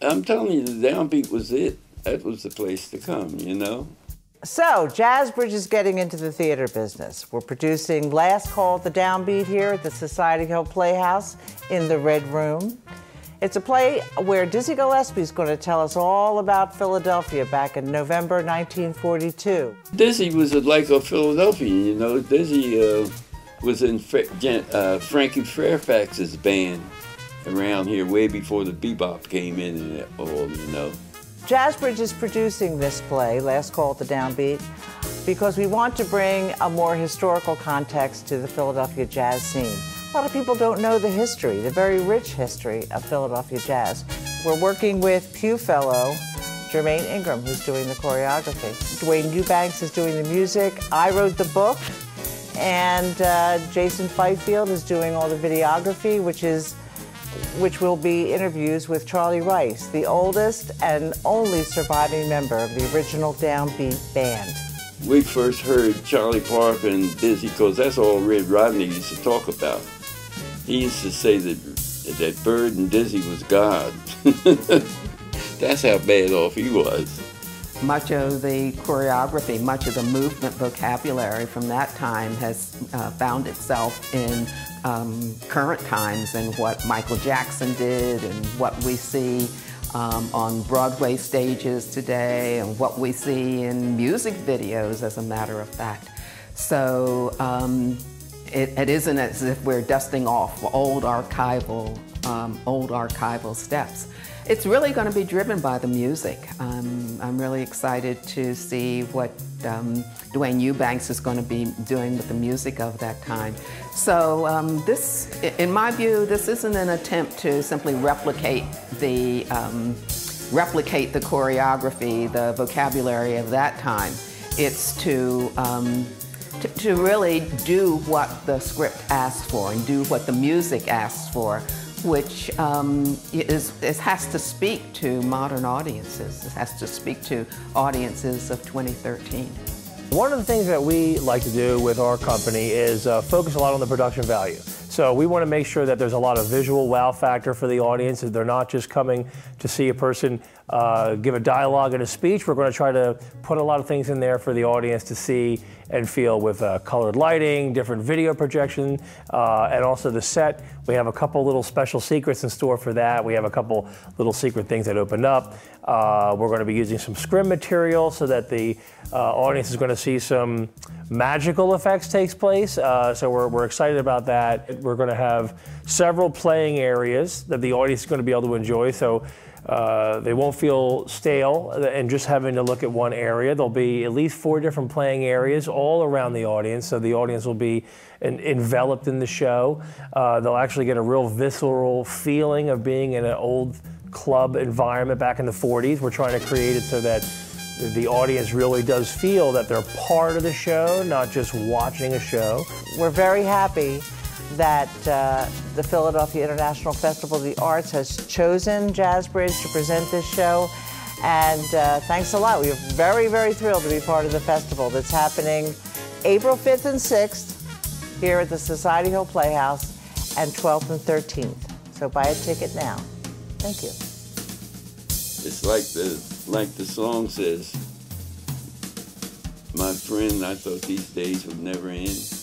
I'm telling you, the Downbeat was it. That was the place to come, you know? So, Jazzbridge is getting into the theater business. We're producing Last Call at the Downbeat here at the Society Hill Playhouse in the Red Room. It's a play where Dizzy Gillespie is going to tell us all about Philadelphia back in November 1942. Dizzy was like a Philadelphian, you know? Dizzy was in Frankie Fairfax's band around here way before the bebop came in and all, you know? Jazzbridge is producing this play, Last Call at the Downbeat, because we want to bring a more historical context to the Philadelphia jazz scene. A lot of people don't know the history, the very rich history of Philadelphia jazz. We're working with Pew Fellow Germaine Ingram, who's doing the choreography. Dwayne Eubanks is doing the music. I wrote the book, and Jason Fifield is doing all the videography, which will be interviews with Charlie Rice, the oldest and only surviving member of the original Downbeat band. We first heard Charlie Parker and Dizzy because that's all Red Rodney used to talk about. He used to say that Bird and Dizzy was God. That's how bad off he was. Much of the choreography, much of the movement vocabulary from that time has found itself in current times and what Michael Jackson did and what we see on Broadway stages today and what we see in music videos, as a matter of fact. So it isn't as if we're dusting off old archival steps. It's really going to be driven by the music. I'm really excited to see what Dwayne Eubanks is going to be doing with the music of that time. So this, in my view, this isn't an attempt to simply replicate the choreography, the vocabulary of that time. It's to really do what the script asks for and do what the music asks for, which has to speak to modern audiences. It has to speak to audiences of 2013. One of the things that we like to do with our company is focus a lot on the production value. So we want to make sure that there's a lot of visual wow factor for the audience, that they're not just coming to see a person give a dialogue and a speech. We're going to try to put a lot of things in there for the audience to see and feel, with colored lighting, different video projection, and also the set. We have a couple little special secrets in store for that. We have a couple little secret things that open up. We're going to be using some scrim material so that the audience is going to see some magical effects takes place. So we're excited about that. We're going to have several playing areas that the audience is going to be able to enjoy. So they won't feel stale and just having to look at one area. There'll be at least 4 different playing areas all around the audience, so the audience will be enveloped in the show. They'll actually get a real visceral feeling of being in an old club environment back in the 40s. We're trying to create it so that the audience really does feel that they're part of the show, not just watching a show. We're very happy that the Philadelphia International Festival of the Arts has chosen Jazzbridge to present this show. And thanks a lot. We are very, very thrilled to be part of the festival that's happening April 5th and 6th here at the Society Hill Playhouse, and 12th and 13th. So buy a ticket now. Thank you. It's like the song says, my friend, I thought these days would never end.